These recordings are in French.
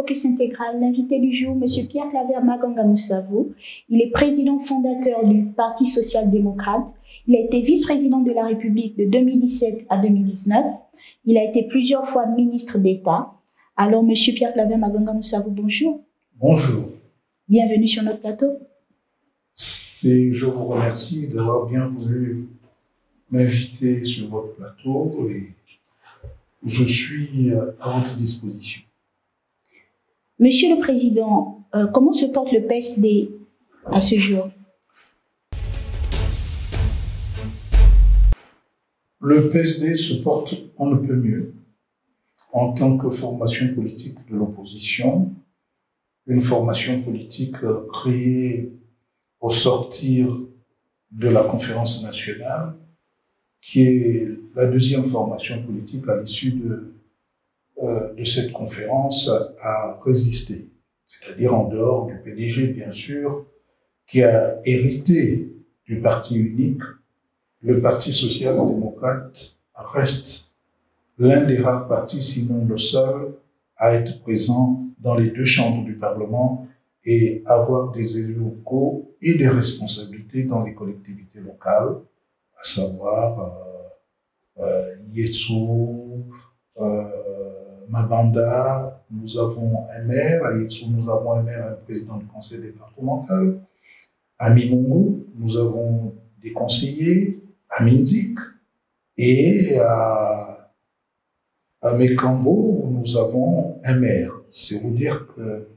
Focus Intégral. L'invité du jour, M. Pierre Claver Maganga Moussavou. Il est président fondateur du Parti social-démocrate. Il a été vice-président de la République de 2017 à 2019. Il a été plusieurs fois ministre d'État. Alors, M. Pierre Claver Maganga Moussavou, bonjour. Bonjour. Bienvenue sur notre plateau. Je vous remercie d'avoir bien voulu m'inviter sur votre plateau et je suis à votre disposition. Monsieur le Président, comment se porte le PSD à ce jour? Le PSD se porte on ne peut mieux en tant que formation politique de l'opposition, une formation politique créée au sortir de la conférence nationale, qui est la deuxième formation politique à l'issue de cette conférence à résister, c'est-à-dire en dehors du PDG, bien sûr, qui a hérité du parti unique. Le Parti social-démocrate reste l'un des rares partis, sinon le seul, à être présent dans les deux chambres du Parlement et avoir des élus locaux et des responsabilités dans les collectivités locales, à savoir Yetsu, Mabanda, nous avons un maire, à Yetsu nous avons un maire et un président du conseil départemental, à Mimongo nous avons des conseillers, à Minzik et à Mekambo nous avons un maire. C'est vous dire que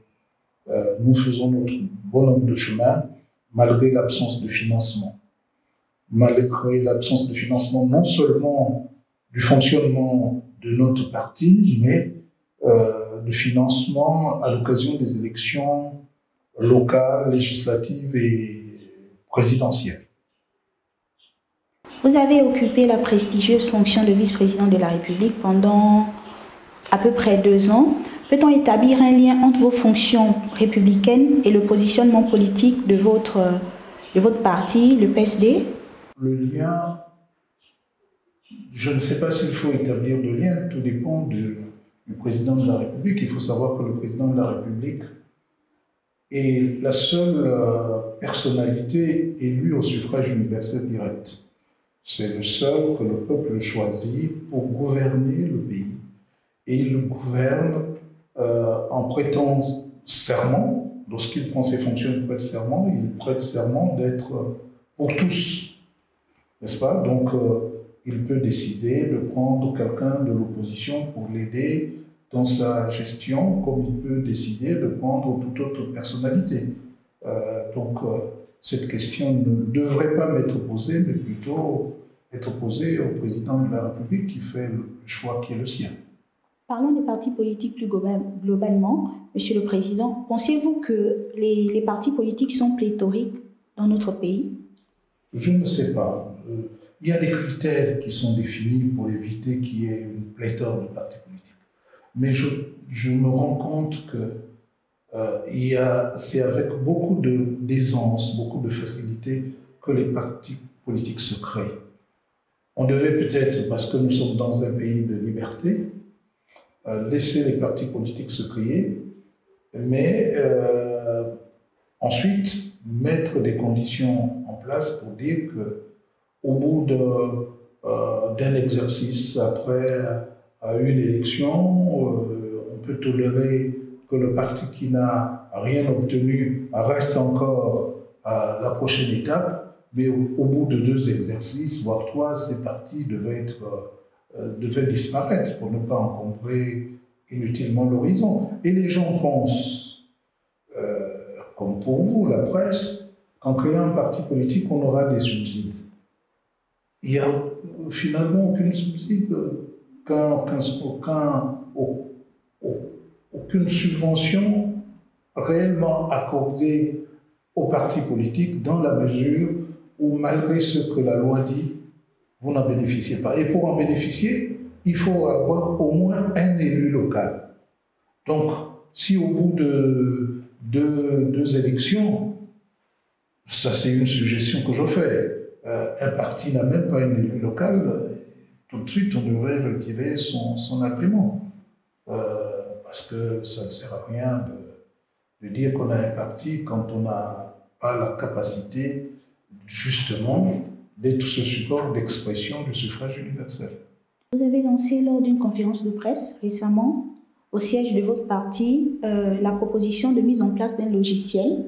nous faisons notre bonhomme de chemin malgré l'absence de financement. Malgré l'absence de financement non seulement du fonctionnement de notre parti, mais de financement à l'occasion des élections locales, législatives et présidentielles. Vous avez occupé la prestigieuse fonction de vice-président de la République pendant à peu près 2 ans. Peut-on établir un lien entre vos fonctions républicaines et le positionnement politique de votre parti, le PSD? Le lien, je ne sais pas s'il faut établir de lien, tout dépend du président de la République. Il faut savoir que le président de la République est la seule personnalité élue au suffrage universel direct. C'est le seul que le peuple choisit pour gouverner le pays. Et il le gouverne en prêtant serment. Lorsqu'il prend ses fonctions, il prête serment. Il prête serment d'être pour tous, n'est-ce pas? Donc, il peut décider de prendre quelqu'un de l'opposition pour l'aider dans sa gestion, comme il peut décider de prendre toute autre personnalité. Cette question ne devrait pas m'être posée, mais plutôt être posée au président de la République qui fait le choix qui est le sien. Parlons des partis politiques plus globalement, Monsieur le Président. Pensez-vous que les partis politiques sont pléthoriques dans notre pays? Je ne sais pas. Il y a des critères qui sont définis pour éviter qu'il y ait une pléthore de partis politiques. Mais je me rends compte que c'est avec beaucoup d'aisance, beaucoup de facilité que les partis politiques se créent. On devait peut-être, parce que nous sommes dans un pays de liberté, laisser les partis politiques se créer, mais ensuite mettre des conditions en place pour dire qu'au bout d'un exercice, après une élection, on peut tolérer que le parti qui n'a rien obtenu reste encore à la prochaine étape, mais au bout de 2 exercices, voire 3, ces partis devaient disparaître pour ne pas encombrer inutilement l'horizon. Et les gens pensent, comme pour vous, la presse, qu'en créant un parti politique, on aura des subsides. Il n'y a finalement aucun subside, aucune subvention réellement accordée aux partis politiques dans la mesure où, malgré ce que la loi dit, vous n'en bénéficiez pas. Et pour en bénéficier, il faut avoir au moins un élu local. Donc, si au bout de 2 élections, ça c'est une suggestion que je fais, un parti n'a même pas un élu local, tout de suite on devrait retirer son agrément. parce que ça ne sert à rien de dire qu'on a un parti quand on n'a pas la capacité, justement, d'être ce support d'expression du suffrage universel. Vous avez lancé lors d'une conférence de presse récemment, au siège de votre parti, la proposition de mise en place d'un logiciel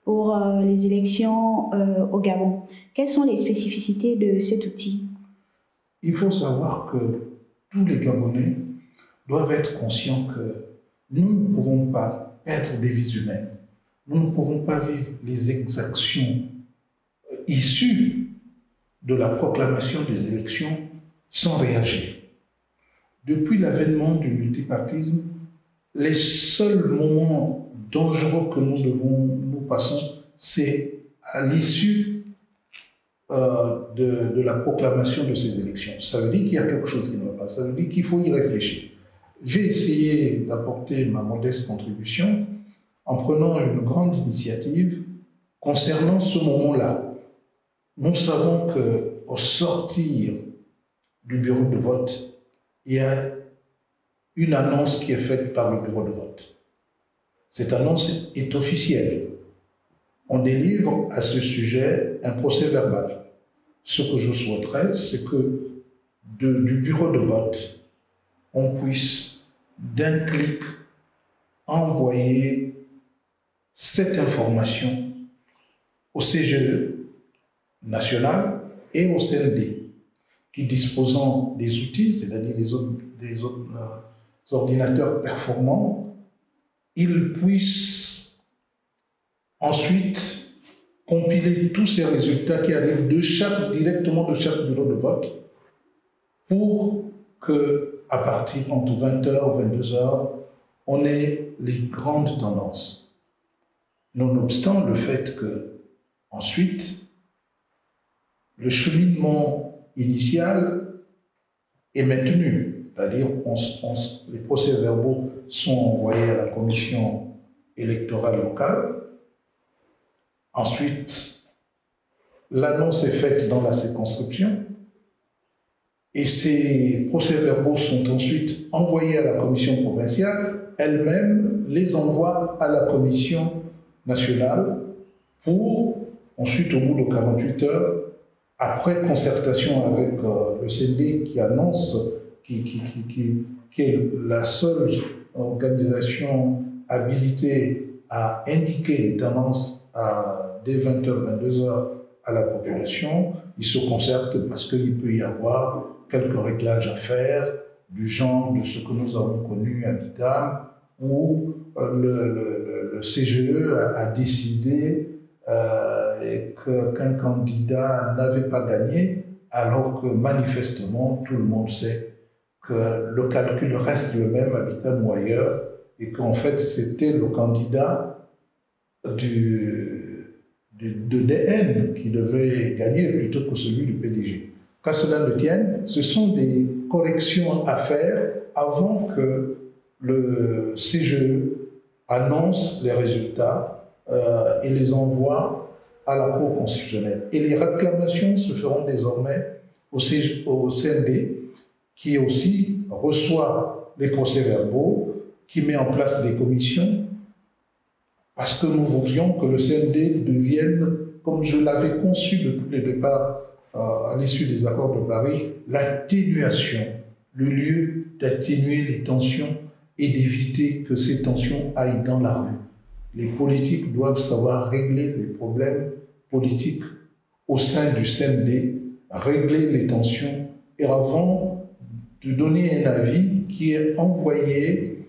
pour les élections au Gabon. Quelles sont les spécificités de cet outil? Il faut savoir que tous les Gabonais doivent être conscients que nous ne pouvons pas être des vies humaines. Nous ne pouvons pas vivre les exactions issues de la proclamation des élections sans réagir. Depuis l'avènement du multipartisme, les seuls moments dangereux que nous passons, c'est à l'issue de la proclamation de ces élections. Ça veut dire qu'il y a quelque chose qui ne va pas, ça veut dire qu'il faut y réfléchir. J'ai essayé d'apporter ma modeste contribution en prenant une grande initiative concernant ce moment-là. Nous savons qu'au sortir du bureau de vote, il y a une annonce qui est faite par le bureau de vote. Cette annonce est officielle. On délivre à ce sujet un procès verbal. Ce que je souhaiterais, c'est que du bureau de vote, on puisse d'un clic envoyer cette information au CGE national et au CND, qui disposant des outils, c'est-à-dire des ordinateurs performants, ils puissent ensuite compiler tous ces résultats qui arrivent directement de chaque bureau de vote pour qu'à partir entre 20h et 22h, on ait les grandes tendances. Nonobstant le fait que, ensuite, le cheminement initial est maintenu, c'est-à-dire les procès-verbaux sont envoyés à la commission électorale locale. Ensuite, l'annonce est faite dans la circonscription et ces procès-verbaux sont ensuite envoyés à la commission provinciale. Elle-même les envoie à la commission nationale pour, ensuite, au bout de 48 heures, après concertation avec le CND qui annonce, qui est la seule organisation habilitée à indiquer les tendances dès 20h, 22h à la population, ils se concertent parce qu'il peut y avoir quelques réglages à faire, du genre de ce que nous avons connu à Bitam, où le CGE a décidé qu'un candidat n'avait pas gagné, alors que manifestement tout le monde sait que le calcul reste le même à Bitam ou ailleurs, et qu'en fait c'était le candidat de DN qui devait gagner plutôt que celui du PDG. Qu'à cela ne tienne, ce sont des corrections à faire avant que le CGE annonce les résultats et les envoie à la Cour constitutionnelle. Et les réclamations se feront désormais au CND, qui aussi reçoit les procès-verbaux, qui met en place des commissions, parce que nous voulions que le CND devienne, comme je l'avais conçu depuis le départ, à l'issue des accords de Paris, l'atténuation, le lieu d'atténuer les tensions et d'éviter que ces tensions aillent dans la rue. Les politiques doivent savoir régler les problèmes politiques au sein du CND, régler les tensions, et avant de donner un avis qui est envoyé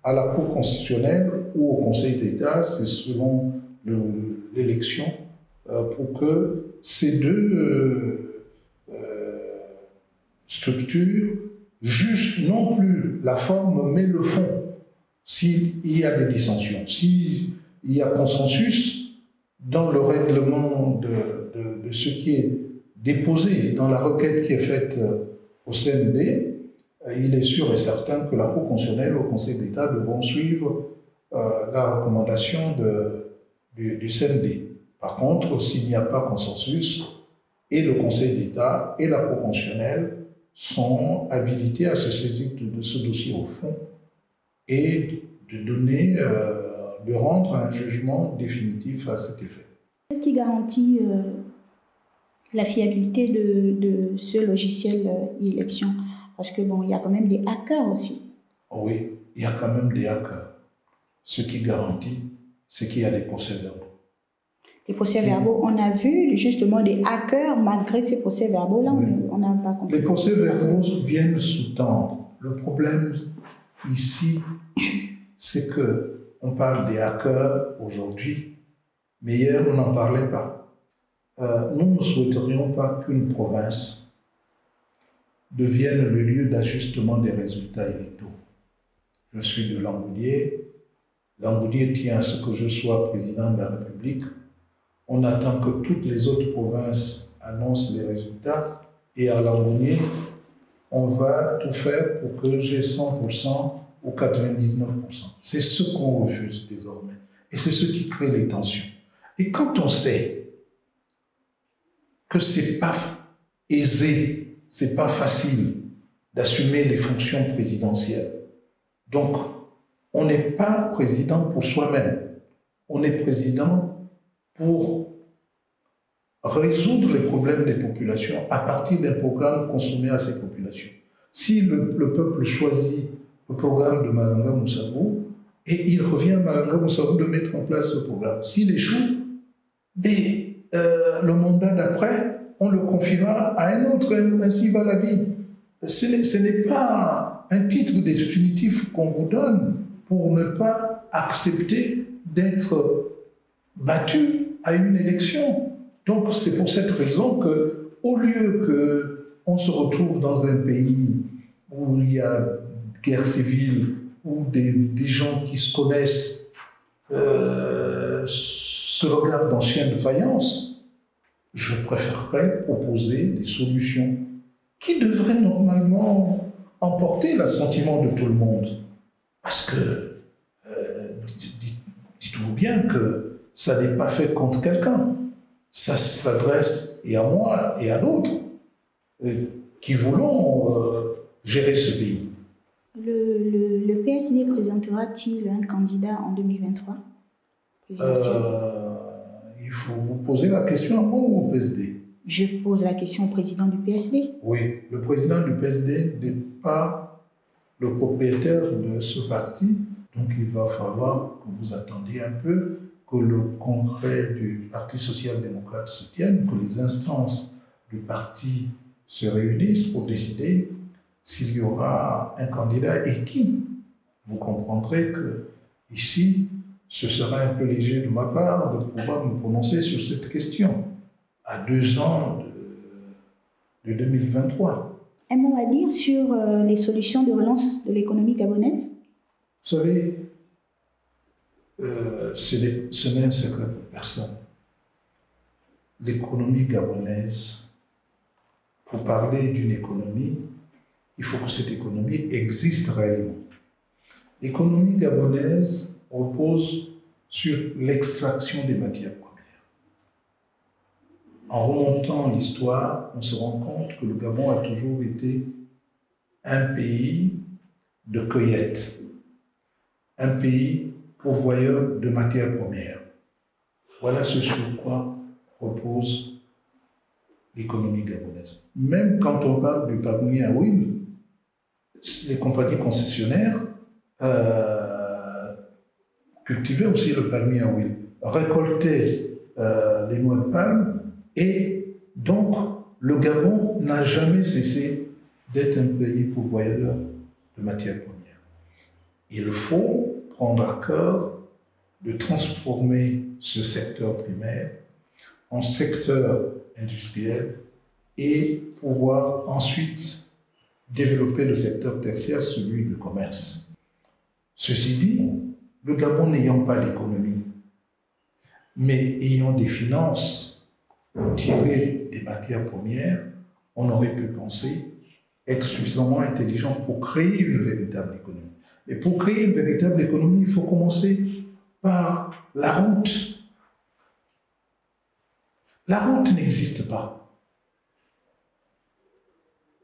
à la Cour constitutionnelle ou au Conseil d'État, c'est selon l'élection, pour que ces deux structures jugent non plus la forme, mais le fond, s'il y a des dissensions. S'il y a consensus dans le règlement de ce qui est déposé dans la requête qui est faite au CND, il est sûr et certain que la Cour constitutionnelle ou le Conseil d'État devront suivre la recommandation du CND. Par contre, s'il n'y a pas consensus, et le Conseil d'État et la Cour constitutionnelle sont habilités à se saisir de ce dossier au fond et de donner, de rendre un jugement définitif à cet effet. Qu'est-ce qui garantit la fiabilité de ce logiciel e-élection? Parce que bon, il y a quand même des hackers aussi. Oui, il y a quand même des hackers. Ce qui garantit, c'est qu'il y a des procès-verbaux. Les procès-verbaux, on a vu justement des hackers, malgré ces procès-verbaux-là, oui. On n'a pas compris. Les procès-verbaux viennent sous-tendre. Le problème ici, c'est qu'on parle des hackers aujourd'hui, mais hier, on n'en parlait pas. Nous ne souhaiterions pas qu'une province devienne le lieu d'ajustement des résultats électoraux. Je suis de Langourdier. Langourdier tient à ce que je sois président de la République. On attend que toutes les autres provinces annoncent les résultats et à Langourdier, on va tout faire pour que j'ai 100% ou 99%. C'est ce qu'on refuse désormais. Et c'est ce qui crée les tensions. Et quand on sait que c'est pas aisé, c'est pas facile d'assumer les fonctions présidentielles, donc on n'est pas président pour soi-même, on est président pour résoudre les problèmes des populations à partir d'un programme consommé à ces populations. Si le peuple choisit le programme de Maganga Moussabou, et il revient à Maganga Moussabou de mettre en place ce programme. S'il échoue, le mandat d'après, on le confiera à un autre, ainsi va la vie. Ce n'est pas un titre définitif qu'on vous donne pour ne pas accepter d'être battu à une élection. Donc c'est pour cette raison que, au lieu qu'on se retrouve dans un pays où il y a guerre civile, où des gens qui se connaissent se regardent en chien de faïence, je préférerais proposer des solutions qui devraient normalement emporter l'assentiment de tout le monde. Parce que, dites-vous bien que ça n'est pas fait contre quelqu'un. Ça s'adresse et à moi et à d'autres qui voulons gérer ce pays. Le PSD présentera-t-il un candidat en 2023 ? Il faut vous poser la question à moi ou au PSD? Je pose la question au président du PSD. Oui, le président du PSD n'est pas le propriétaire de ce parti, donc il va falloir que vous attendiez un peu que le congrès du Parti social-démocrate se tienne, que les instances du parti se réunissent pour décider s'il y aura un candidat et qui. Vous comprendrez que ici, ce sera un peu léger de ma part de pouvoir me prononcer sur cette question à 2 ans de 2023. Un mot à dire sur les solutions de relance de l'économie gabonaise? Vous savez, ce n'est un secret pour personne. L'économie gabonaise, pour parler d'une économie, il faut que cette économie existe réellement. L'économie gabonaise repose sur l'extraction des matières premières. En remontant l'histoire, on se rend compte que le Gabon a toujours été un pays de cueillette, un pays pourvoyeur de matières premières. Voilà ce sur quoi repose l'économie gabonaise. Même quand on parle du palmier à huile, les compagnies concessionnaires cultivaient aussi le palmier à huile, récoltaient les noix de palme, et donc le Gabon n'a jamais cessé d'être un pays pourvoyeur de matières premières. Il faut prendre à cœur de transformer ce secteur primaire en secteur industriel et pouvoir ensuite développer le secteur tertiaire, celui du commerce. Ceci dit, le Gabon n'ayant pas d'économie, mais ayant des finances tirées des matières premières, on aurait pu penser être suffisamment intelligent pour créer une véritable économie. Et pour créer une véritable économie, il faut commencer par la route. La route n'existe pas.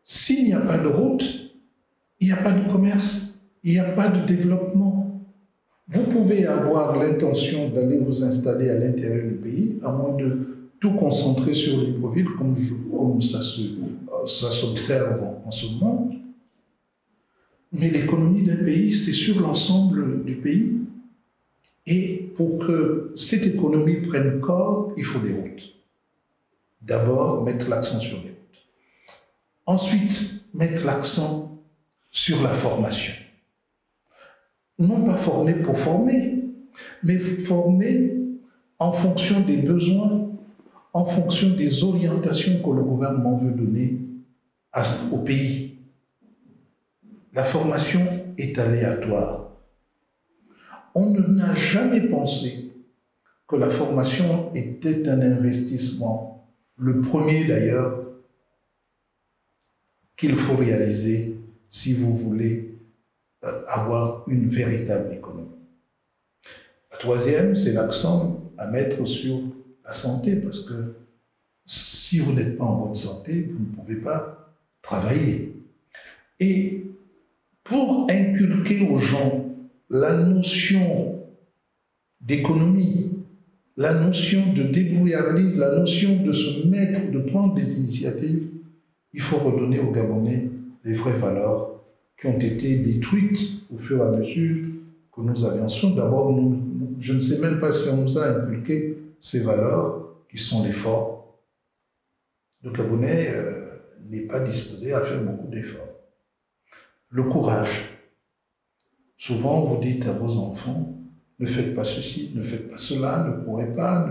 S'il n'y a pas de route, il n'y a pas de commerce. il n'y a pas de développement. Vous pouvez avoir l'intention d'aller vous installer à l'intérieur du pays, à moins de tout concentrer sur Libreville, comme ça s'observe en ce moment. Mais l'économie d'un pays, c'est sur l'ensemble du pays. Et pour que cette économie prenne corps, il faut des routes. D'abord, mettre l'accent sur les routes. Ensuite, mettre l'accent sur la formation. Non pas former pour former, mais former en fonction des besoins, en fonction des orientations que le gouvernement veut donner au pays. La formation est aléatoire. On n'a jamais pensé que la formation était un investissement, le premier d'ailleurs, qu'il faut réaliser si vous voulez avoir une véritable économie. La troisième, c'est l'accent à mettre sur la santé, parce que si vous n'êtes pas en bonne santé, vous ne pouvez pas travailler. Et pour inculquer aux gens la notion d'économie, la notion de débrouillardise, la notion de se mettre, de prendre des initiatives, il faut redonner aux Gabonais les vraies valeurs qui ont été détruites au fur et à mesure que nous avancions. D'abord, je ne sais même pas si on nous a inculqué ces valeurs qui sont l'effort. Le Gabonais n'est pas disposé à faire beaucoup d'efforts. Le courage. Souvent, vous dites à vos enfants, ne faites pas ceci, ne faites pas cela, ne courez pas,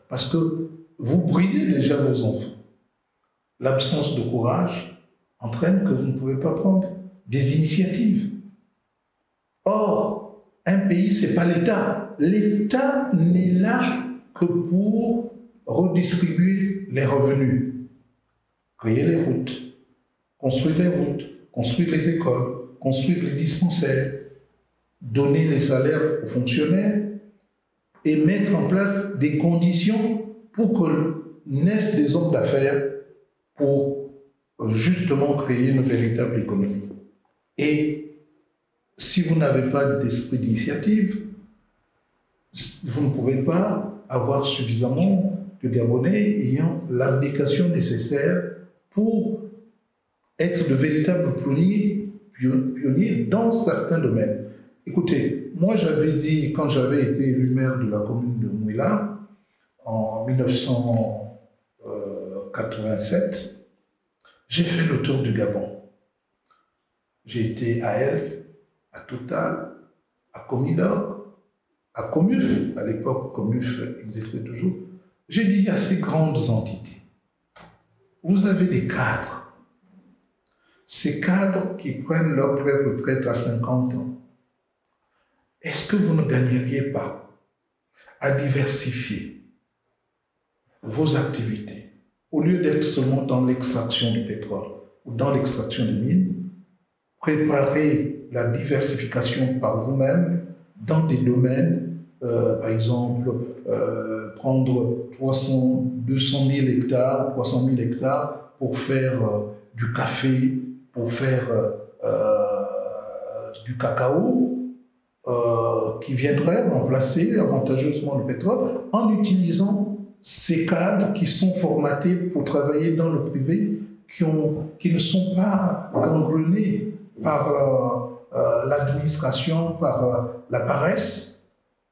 parce que vous bridez déjà vos enfants. L'absence de courage entraîne que vous ne pouvez pas prendre des initiatives. Or, un pays, ce n'est pas l'État. L'État n'est là que pour redistribuer les revenus, créer les routes, construire les écoles, construire les dispensaires, donner les salaires aux fonctionnaires et mettre en place des conditions pour que naissent des hommes d'affaires pour justement créer une véritable économie. Et si vous n'avez pas d'esprit d'initiative, vous ne pouvez pas avoir suffisamment de Gabonais ayant l'abnégation nécessaire pour être de véritables pionniers dans certains domaines. Écoutez, moi j'avais dit, quand j'avais été élu maire de la commune de Mouila, en 1987, j'ai fait le tour du Gabon. J'ai été à Elf, à Total, à Comilog, à Comuf. À l'époque, Comuf existait toujours. J'ai dit à ces grandes entités, vous avez des cadres. Ces cadres qui prennent leur pré-retraite à 50 ans. Est-ce que vous ne gagneriez pas à diversifier vos activités au lieu d'être seulement dans l'extraction du pétrole ou dans l'extraction des mines? Préparer la diversification par vous-même dans des domaines, par exemple, prendre 200 000 hectares, 300 000 hectares pour faire du café, pour faire du cacao, qui viendrait remplacer avantageusement le pétrole en utilisant ces cadres qui sont formatés pour travailler dans le privé, qui ne sont pas gangrenés par l'administration, par la paresse,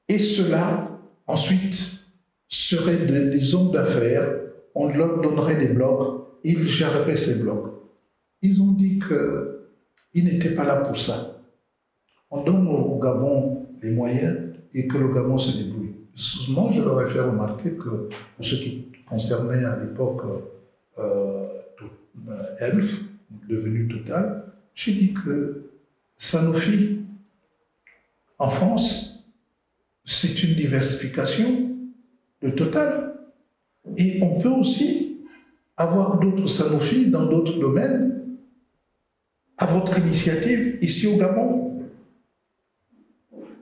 et ceux-là, ensuite, seraient des hommes d'affaires, on leur donnerait des blocs, ils géreraient ces blocs. Ils ont dit qu'ils n'étaient pas là pour ça. On donne au Gabon les moyens et que le Gabon se débrouille. Souvent, je leur ai fait remarquer que, pour ce qui concernait à l'époque Elf, devenu Total, j'ai dit que Sanofi, en France, c'est une diversification de Total. Et on peut aussi avoir d'autres Sanofi dans d'autres domaines à votre initiative ici au Gabon.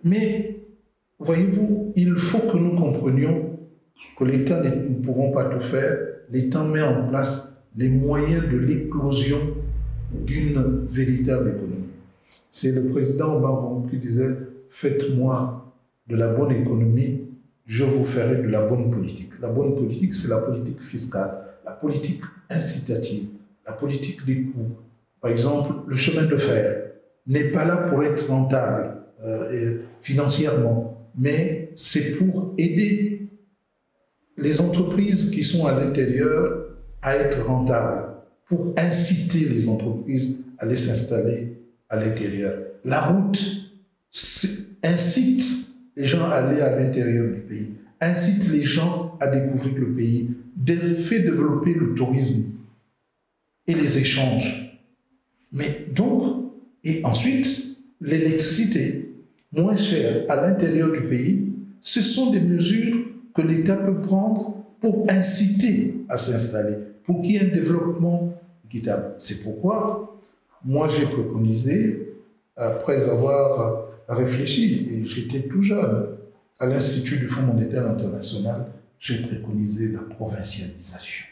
Mais, voyez-vous, il faut que nous comprenions que l'État ne pourront pas tout faire. L'État met en place les moyens de l'éclosion d'une véritable économie. C'est le président Omar Bongo qui disait « Faites-moi de la bonne économie, je vous ferai de la bonne politique ». La bonne politique, c'est la politique fiscale, la politique incitative, la politique des coûts. Par exemple, le chemin de fer n'est pas là pour être rentable financièrement, mais c'est pour aider les entreprises qui sont à l'intérieur à être rentables, pour inciter les entreprises à aller s'installer à l'intérieur. La route incite les gens à aller à l'intérieur du pays, incite les gens à découvrir le pays, fait développer le tourisme et les échanges. Mais donc, et ensuite, l'électricité moins chère à l'intérieur du pays, ce sont des mesures que l'État peut prendre pour inciter à s'installer, pour qu'il y ait un développement équitable. C'est pourquoi moi j'ai préconisé, après avoir réfléchi, et j'étais tout jeune, à l'Institut du Fonds monétaire international, j'ai préconisé la provincialisation.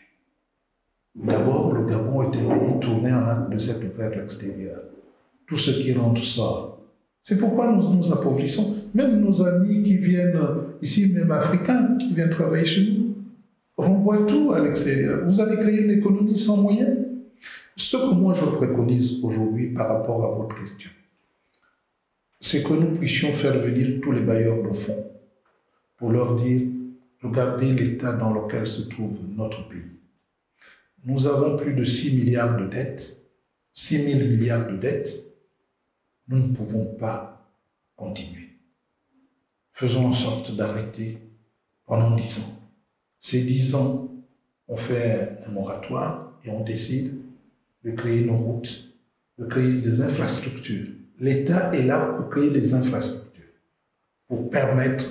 D'abord, le Gabon est un pays tourné en acte de cercle vers l'extérieur. Tout ce qui rentre sort. C'est pourquoi nous nous appauvrissons. Même nos amis qui viennent ici, même africains, qui viennent travailler chez nous, renvoient tout à l'extérieur. Vous allez créer une économie sans moyens. Ce que moi je préconise aujourd'hui par rapport à votre question, c'est que nous puissions faire venir tous les bailleurs de fonds pour leur dire, regardez l'état dans lequel se trouve notre pays. Nous avons plus de 6 milliards de dettes, 6 000 milliards de dettes. Nous ne pouvons pas continuer. Faisons en sorte d'arrêter pendant 10 ans. Ces 10 ans, on fait un moratoire et on décide de créer nos routes, de créer des infrastructures. L'État est là pour créer des infrastructures, pour permettre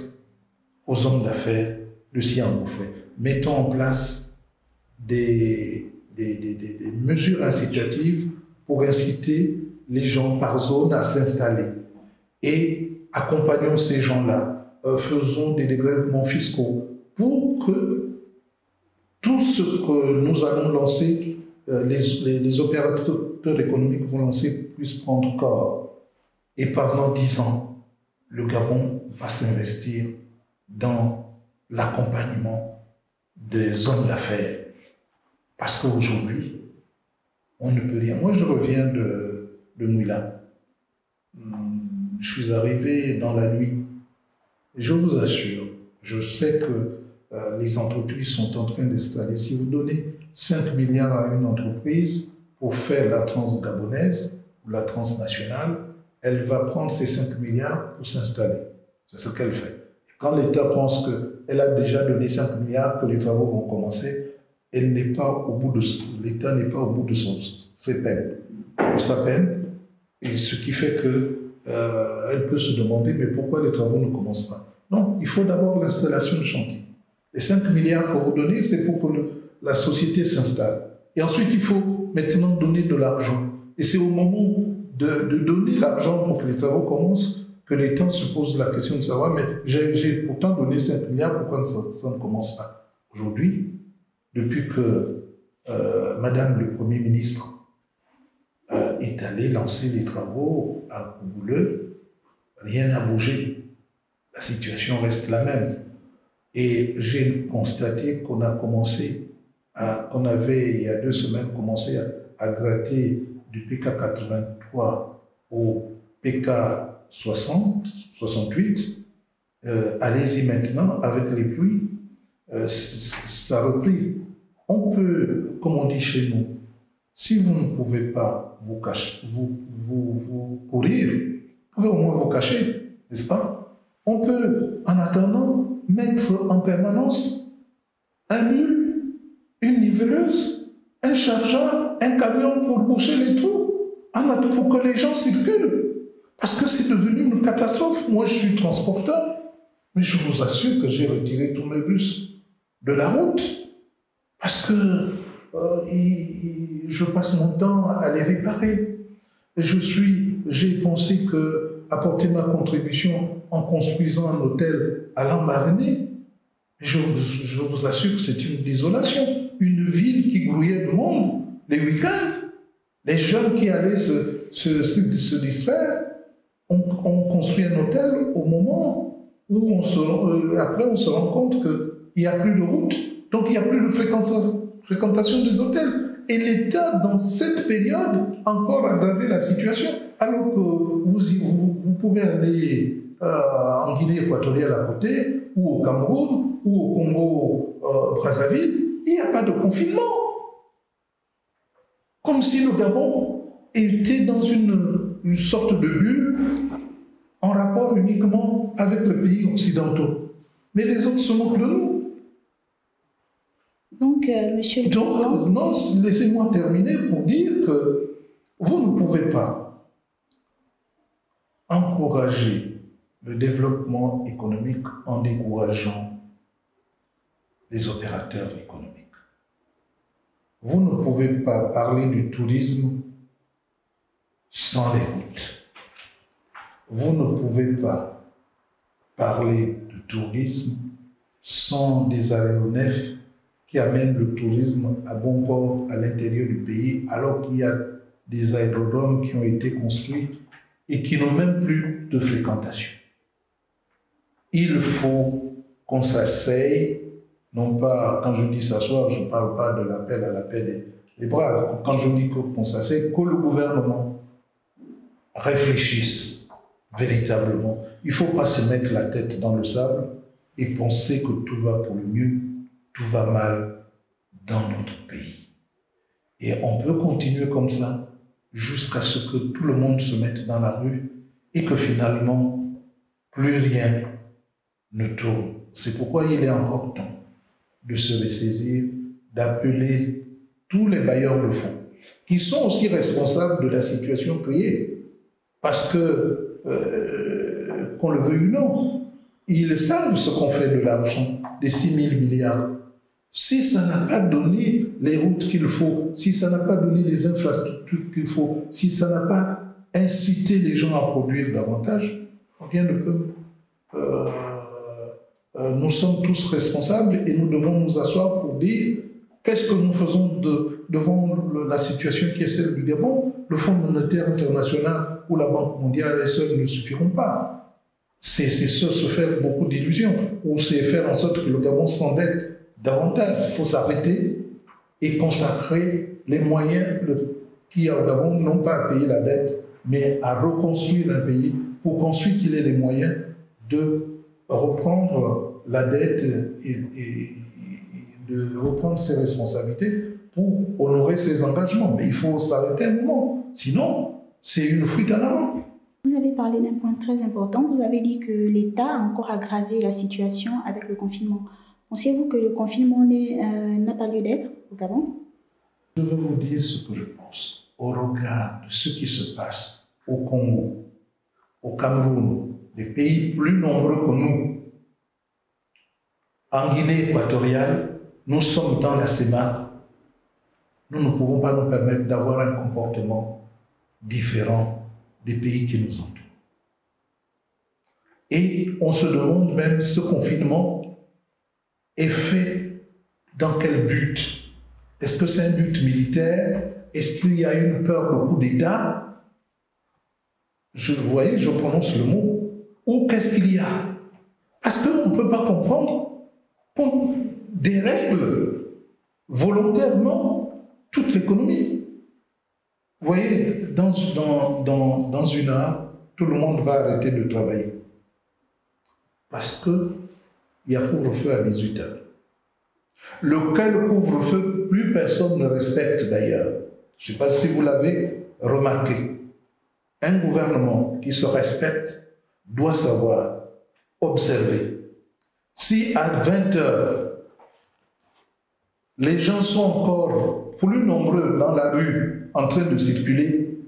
aux hommes d'affaires de s'y engouffrer. Mettons en place des mesures incitatives pour inciter les gens par zone à s'installer. Et accompagnons ces gens-là, faisons des dégrèvements fiscaux pour que tout ce que nous allons lancer, les opérateurs économiques vont lancer, puisse prendre corps. Et pendant 10 ans, le Gabon va s'investir dans l'accompagnement des hommes d'affaires. Parce qu'aujourd'hui, on ne peut rien. Moi, je reviens de Mouila. Je suis arrivé dans la nuit. Je vous assure, je sais que les entreprises sont en train d'installer. Si vous donnez 5 milliards à une entreprise pour faire la transgabonaise ou la transnationale, elle va prendre ces 5 milliards pour s'installer. C'est ce qu'elle fait. Et quand l'État pense qu'elle a déjà donné 5 milliards, que les travaux vont commencer, elle n'est pas au bout de l'État n'est pas au bout de ses peines, de sa peine, et ce qui fait que elle peut se demander mais pourquoi les travaux ne commencent pas. Non, il faut d'abord l'installation de chantier. Les 5 milliards que vous donnez, c'est pour que la société s'installe. Et ensuite, il faut maintenant donner de l'argent. Et c'est au moment de donner l'argent pour que les travaux commencent que l'État se pose la question de savoir mais j'ai pourtant donné 5 milliards, pourquoi ça ne commence pas? Aujourd'hui, depuis que Madame le Premier ministre est allée lancer les travaux à Koubouleux, rien n'a bougé. La situation reste la même. Et j'ai constaté qu'on a commencé, qu'on avait il y a 2 semaines commencé à gratter du PK 83 au PK 68. Allez-y maintenant, avec les pluies, ça a repris. On peut, comme on dit chez nous, si vous ne pouvez pas vous cacher, vous courir, vous pouvez au moins vous cacher, n'est-ce pas? On peut, en attendant, mettre en permanence un mule, une niveleuse, un chargeur, un camion pour boucher les trous, pour que les gens circulent. Parce que c'est devenu une catastrophe. Moi, je suis transporteur, mais je vous assure que j'ai retiré tous mes bus de la route. Parce que je passe mon temps à les réparer. J'ai pensé que apporter ma contribution en construisant un hôtel à Lambaréné, je vous assure que c'est une désolation. Une ville qui grouillait de monde les week-ends. Les jeunes qui allaient se distraire ont construit un hôtel au moment où après on se rend compte qu'il n'y a plus de route, donc il n'y a plus de fréquentation des hôtels. Et l'État, dans cette période, a encore aggravé la situation. Alors que vous pouvez aller en Guinée équatoriale à côté, ou au Cameroun, ou au Congo-Brazzaville, il n'y a pas de confinement. Comme si le Gabon était dans une sorte de bulle en rapport uniquement avec les pays occidentaux. Mais les autres se moquent de nous. Donc, Monsieur le Président... Non, laissez-moi terminer pour dire que vous ne pouvez pas encourager le développement économique en décourageant les opérateurs économiques. Vous ne pouvez pas parler du tourisme sans les routes. Vous ne pouvez pas parler de tourisme sans des aéronefs qui amènent le tourisme à bon port à l'intérieur du pays, alors qu'il y a des aérodromes qui ont été construits et qui n'ont même plus de fréquentation. Il faut qu'on s'asseye, non pas, quand je dis s'asseoir, je ne parle pas de l'appel à la paix des braves, quand je dis qu'on s'asseye, que le gouvernement réfléchisse véritablement. Il ne faut pas se mettre la tête dans le sable et penser que tout va pour le mieux, tout va mal dans notre pays. Et on peut continuer comme ça jusqu'à ce que tout le monde se mette dans la rue et que finalement, plus rien ne tourne. C'est pourquoi il est encore temps de se ressaisir, d'appeler tous les bailleurs de fonds, qui sont aussi responsables de la situation créée. Parce que, qu'on le veuille ou non, ils savent ce qu'on fait de l'argent, des 6 000 milliards. Si ça n'a pas donné les routes qu'il faut, si ça n'a pas donné les infrastructures qu'il faut, si ça n'a pas incité les gens à produire davantage, rien ne peut. Nous sommes tous responsables et nous devons nous asseoir pour dire qu'est-ce que nous faisons devant la situation qui est celle du Gabon. Le Fonds monétaire international ou la Banque mondiale seuls ne suffiront pas. C'est se faire beaucoup d'illusions ou c'est faire en sorte que le Gabon s'endette davantage. Il faut s'arrêter et consacrer les moyens qui au Gabon non pas à payer la dette, mais à reconstruire un pays pour qu'ensuite il ait les moyens de reprendre la dette et de reprendre ses responsabilités pour honorer ses engagements. Mais il faut s'arrêter un moment, sinon c'est une fuite en avant. Vous avez parlé d'un point très important. Vous avez dit que l'État a encore aggravé la situation avec le confinement. Pensez-vous que le confinement n'a pas lieu d'être au Gabon? Je veux vous dire ce que je pense. Au regard de ce qui se passe au Congo, au Cameroun, des pays plus nombreux que nous, en Guinée équatoriale, nous sommes dans la CEMAC. Nous ne pouvons pas nous permettre d'avoir un comportement différent des pays qui nous entourent. Et on se demande même ce confinement est fait dans quel but? Est-ce que c'est un but militaire? Est-ce qu'il y a une peur de coup d'État? Vous voyez, je prononce le mot. Ou qu'est-ce qu'il y a? Parce qu'on ne peut pas comprendre qu'on dérègle volontairement toute l'économie. Vous voyez, dans une heure, tout le monde va arrêter de travailler. Parce qu'il y a couvre-feu à 18 heures. Lequel couvre-feu, plus personne ne respecte d'ailleurs. Je ne sais pas si vous l'avez remarqué. Un gouvernement qui se respecte doit savoir observer. Si à 20 heures, les gens sont encore plus nombreux dans la rue en train de circuler,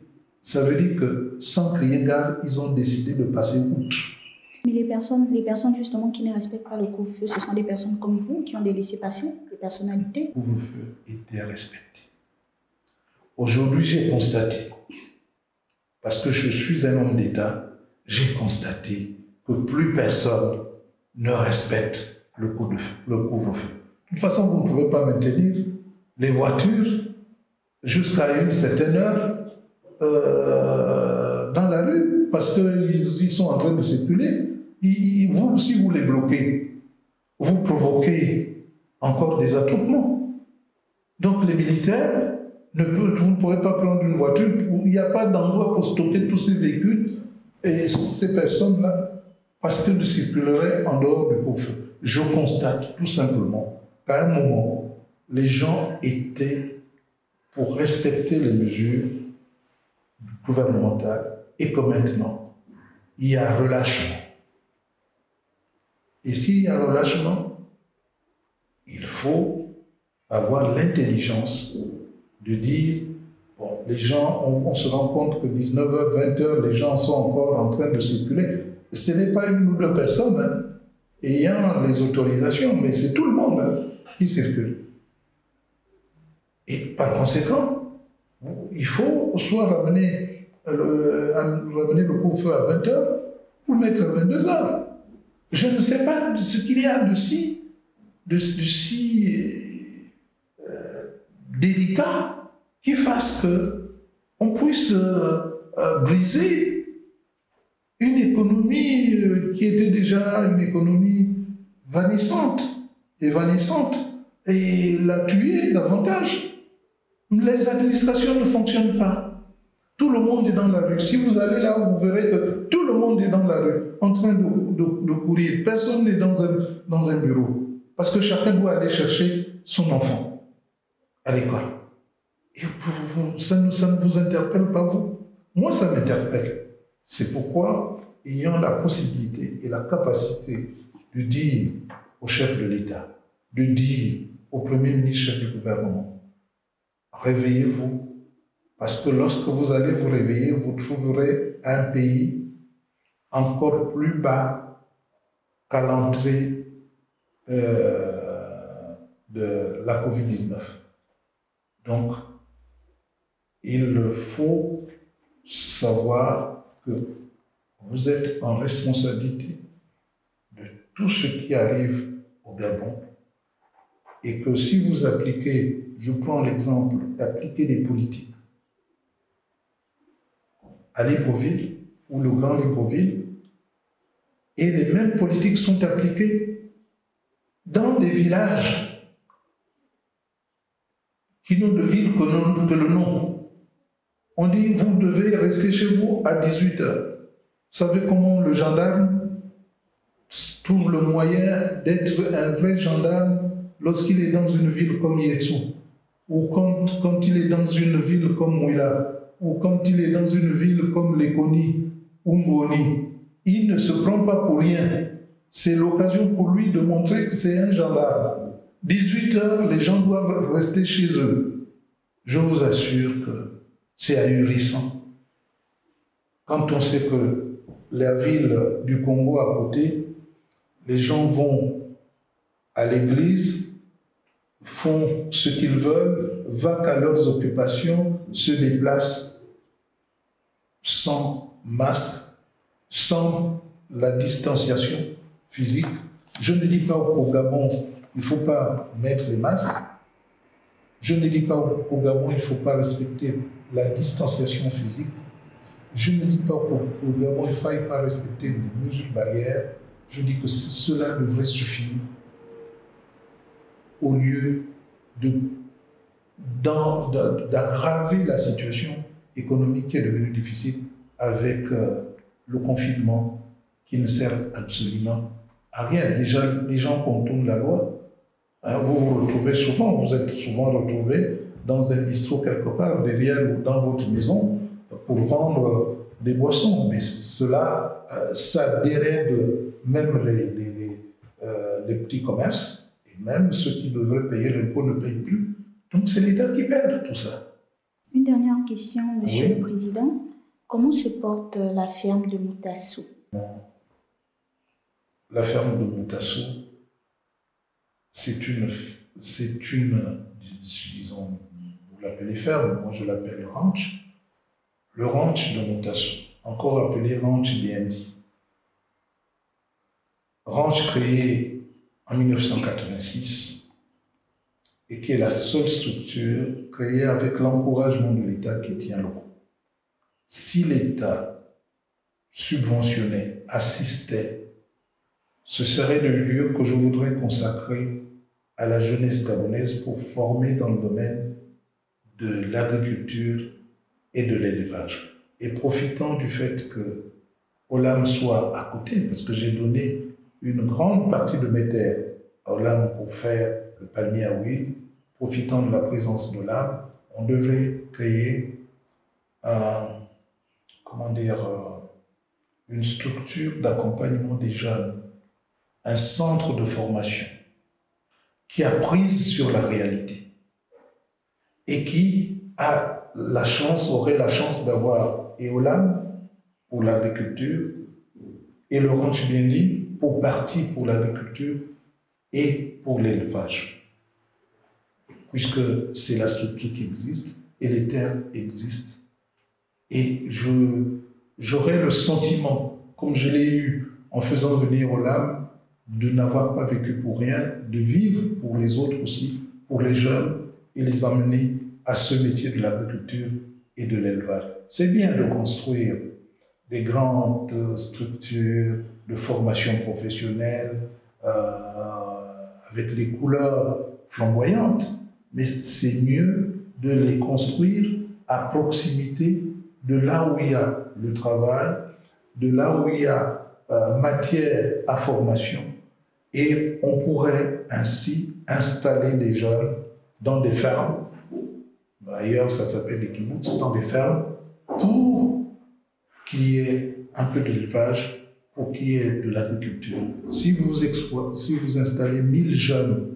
ça veut dire que sans crier gare, ils ont décidé de passer outre. Mais les personnes justement qui ne respectent pas le couvre-feu, ce sont des personnes comme vous qui ont des laissez-passer, des personnalités. Le couvre-feu était respecté. Aujourd'hui, j'ai constaté, parce que je suis un homme d'État, j'ai constaté que plus personne ne respecte le couvre-feu. De toute façon, vous ne pouvez pas maintenir les voitures jusqu'à une certaine heure dans la rue parce qu'ils sont en train de circuler. Vous, si vous les bloquez, vous provoquez encore des attroupements. Donc les militaires, vous ne pourrez pas prendre une voiture, il n'y a pas d'endroit pour stocker tous ces véhicules et ces personnes-là, parce qu'elles circuleraient en dehors du couvre-feu. Je constate tout simplement qu'à un moment, les gens étaient pour respecter les mesures gouvernementales et que maintenant, il y a relâchement. Et s'il y a relâchement, il faut avoir l'intelligence de dire, bon, les gens, on se rend compte que 19h, 20h, les gens sont encore en train de circuler. Ce n'est pas une ou deux personnes ayant les autorisations, mais c'est tout le monde qui circule. Et par conséquent, il faut soit ramener le couvre-feu à 20h ou mettre à 22h. Je ne sais pas ce qu'il y a de si délicat qui fasse qu'on puisse briser une économie qui était déjà une économie évanescente, et la tuer davantage. Les administrations ne fonctionnent pas. Tout le monde est dans la rue. Si vous allez là, vous verrez que tout le monde est dans la rue, en train de courir. Personne n'est dans un bureau. Parce que chacun doit aller chercher son enfant à l'école. Et ça ne vous interpelle pas, vous? Moi, ça m'interpelle. C'est pourquoi, ayant la possibilité et la capacité de dire au chef de l'État, de dire au Premier ministre, chef du gouvernement, réveillez-vous, parce que lorsque vous allez vous réveiller, vous trouverez un pays encore plus bas qu'à l'entrée de la Covid-19. Donc, il faut savoir que vous êtes en responsabilité de tout ce qui arrive au Gabon et que si vous appliquez, je prends l'exemple d'appliquer des politiques à Libreville ou le Grand Libreville, et les mêmes politiques sont appliquées dans des villages qui n'ont de ville que le nom. On dit, vous devez rester chez vous à 18h. Vous savez comment le gendarme trouve le moyen d'être un vrai gendarme lorsqu'il est dans une ville comme Yetsu, ou quand il est dans une ville comme Mouila, ou quand il est dans une ville comme Lekoni ou Ngoni. Il ne se prend pas pour rien. C'est l'occasion pour lui de montrer que c'est un gendarme. 18h, les gens doivent rester chez eux. Je vous assure que c'est ahurissant. Quand on sait que la ville du Congo à côté, les gens vont à l'église, font ce qu'ils veulent, vaquent à leurs occupations, se déplacent sans masque, sans la distanciation physique. Je ne dis pas au Gabon, il ne faut pas mettre les masques. Je ne dis pas au Gabon, il ne faut pas respecter la distanciation physique. Je ne dis pas au Gabon, il ne faille pas respecter les mesures barrières. Je dis que cela devrait suffire au lieu d'aggraver la situation économique qui est devenue difficile avec le confinement qui ne sert absolument à rien. Déjà, les gens contournent la loi. Hein, vous vous retrouvez souvent, vous êtes souvent retrouvés dans un bistrot quelque part, derrière ou dans votre maison, pour vendre des boissons. Mais cela, ça dérègle même les petits commerces. Même ceux qui devraient payer l'impôt ne payent plus. Donc c'est l'État qui perd tout ça. Une dernière question, Monsieur Oui. le Président. Comment se porte la ferme de Moutassou? La ferme de Moutassou, c'est une, disons, vous l'appelez ferme, moi je l'appelle ranch. Le ranch de Moutassou, encore appelé ranch Biendi. Ranch créé en 1986 et qui est la seule structure créée avec l'encouragement de l'État qui tient le coup. Si l'État subventionnait, assistait, ce serait le lieu que je voudrais consacrer à la jeunesse gabonaise pour former dans le domaine de l'agriculture et de l'élevage. Et profitant du fait que Olam soit à côté, parce que j'ai donné une grande partie de mes terres à Olam pour faire le palmier à huile, profitant de la présence d'Olam, on devrait créer une structure d'accompagnement des jeunes, un centre de formation qui a prise sur la réalité et qui aurait la chance d'avoir Eolam pour l'agriculture et le Ranch Biendi pour partie pour l'agriculture et pour l'élevage, puisque c'est la structure qui existe et les terres existent. Et j'aurais le sentiment, comme je l'ai eu en faisant venir Olam, de n'avoir pas vécu pour rien, de vivre pour les autres aussi, pour les jeunes, et les amener à ce métier de l'agriculture et de l'élevage. C'est bien de construire des grandes structures de formation professionnelle avec les couleurs flamboyantes, mais c'est mieux de les construire à proximité de là où il y a le travail, de là où il y a matière à formation. Et on pourrait ainsi installer des jeunes dans des fermes, ailleurs ça s'appelle des kibbutz, dans des fermes, pour qu'il y ait un peu d'élevage, pour qu'il y ait de l'agriculture. Si vous installez 1000 jeunes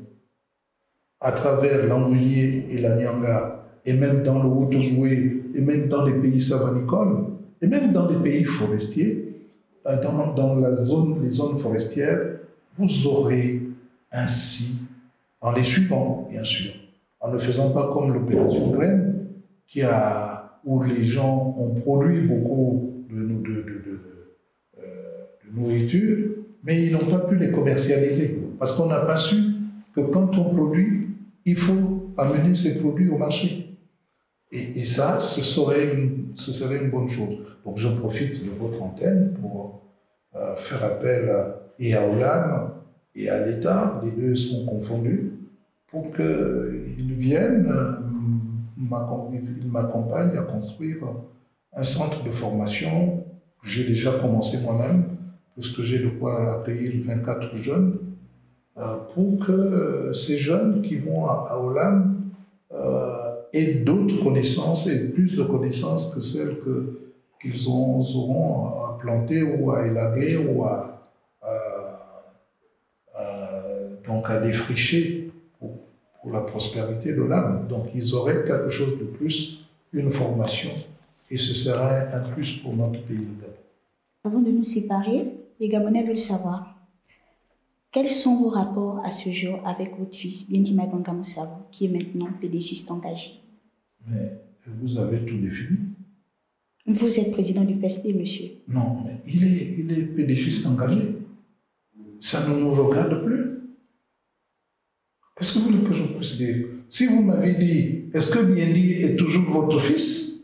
à travers l'Angouillé et la Nyanga, et même dans le Haut-Ogooué, et même dans des pays savanicoles, et même dans des pays forestiers, dans les zones forestières, vous aurez ainsi, en les suivant, bien sûr, en ne faisant pas comme l'opération Graine, où les gens ont produit beaucoup de nourriture, mais ils n'ont pas pu les commercialiser, parce qu'on n'a pas su que quand on produit, il faut amener ces produits au marché. Et ça, ce serait une bonne chose. Donc je profite de votre antenne pour faire appel et à Olam et à l'État, les deux sont confondus, pour qu'ils viennent, ils m'accompagnent à construire un centre de formation. J'ai déjà commencé moi-même, puisque j'ai de quoi accueillir 24 jeunes, pour que ces jeunes qui vont à Olam aient d'autres connaissances et plus de connaissances que celles qu'ils auront à planter ou à élaguer ou donc à défricher pour la prospérité de l'âme. Donc ils auraient quelque chose de plus, une formation, et ce serait un plus pour notre pays de Gabon. Avant de nous séparer, les Gabonais veulent savoir quels sont vos rapports à ce jour avec votre fils, Biendi Magonga Moussavou, qui est maintenant pédagogiste engagé. Mais vous avez tout défini. Vous êtes président du PSD, monsieur. Non, mais il est pédagogiste engagé. Ça ne nous regarde plus. Qu'est-ce que vous voulez que je puisse dire? Si vous m'avez dit, est-ce que Biendi est toujours votre fils?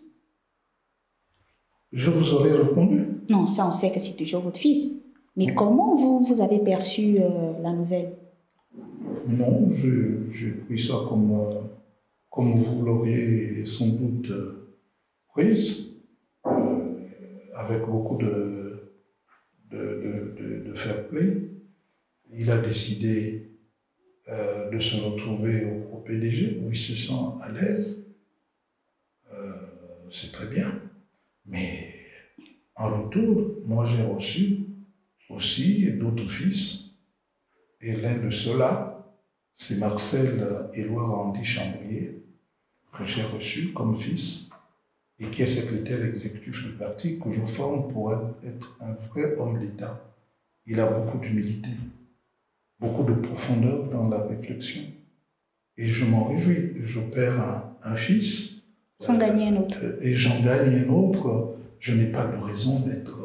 Je vous aurais répondu. Non, ça on sait que c'est toujours votre fils. Mais comment vous avez perçu la nouvelle? Non, j'ai pris ça comme vous l'auriez sans doute prise, avec beaucoup de fair play. Il a décidé de se retrouver au PDG, où il se sent à l'aise. C'est très bien. Mais en retour, moi j'ai reçu aussi d'autres fils. Et l'un de ceux-là, c'est Marcel Éloi Randy Chambrier, que j'ai reçu comme fils, et qui est secrétaire exécutif du parti, que je forme pour être un vrai homme d'État. Il a beaucoup d'humilité, beaucoup de profondeur dans la réflexion. Et je m'en réjouis. Je perds un fils. J'en gagne un autre. Et j'en gagne un autre. Je n'ai pas de raison d'être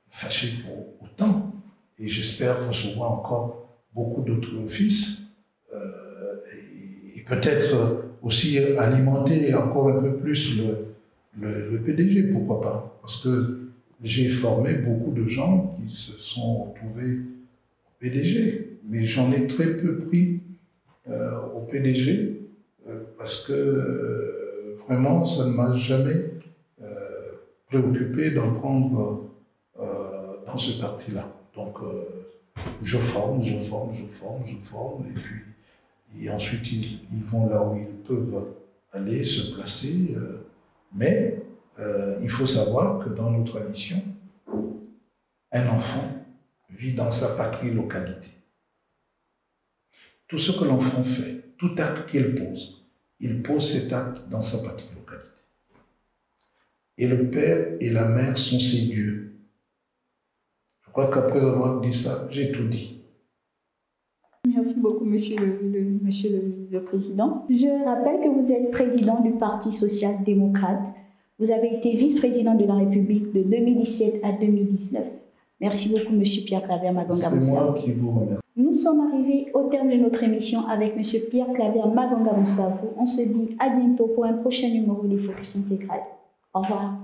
fâché pour autant. Et j'espère recevoir encore beaucoup d'autres fils. Et peut-être aussi alimenter encore un peu plus le PDG, pourquoi pas? Parce que j'ai formé beaucoup de gens qui se sont retrouvés au PDG, mais j'en ai très peu pris au PDG parce que vraiment, ça ne m'a jamais préoccupé d'en prendre dans ce parti-là. Donc, je forme, et ensuite ils vont là où ils peuvent aller, se placer. Mais il faut savoir que dans nos traditions, un enfant vit dans sa patrie localité. Tout ce que l'enfant fait, tout acte qu'il pose cet acte dans sa patrie localité. Et le père et la mère sont ses dieux. Je crois qu'après avoir dit ça, j'ai tout dit. Merci beaucoup, Monsieur le Président. Je rappelle que vous êtes président du Parti social-démocrate. Vous avez été vice-président de la République de 2017 à 2019. Merci beaucoup, Monsieur Pierre Claver Magonga Moussavou. C'est moi qui vous remercie. Nous sommes arrivés au terme de notre émission avec Monsieur Pierre Claver Magonga Moussavou. On se dit à bientôt pour un prochain numéro de Focus Intégral. Au revoir.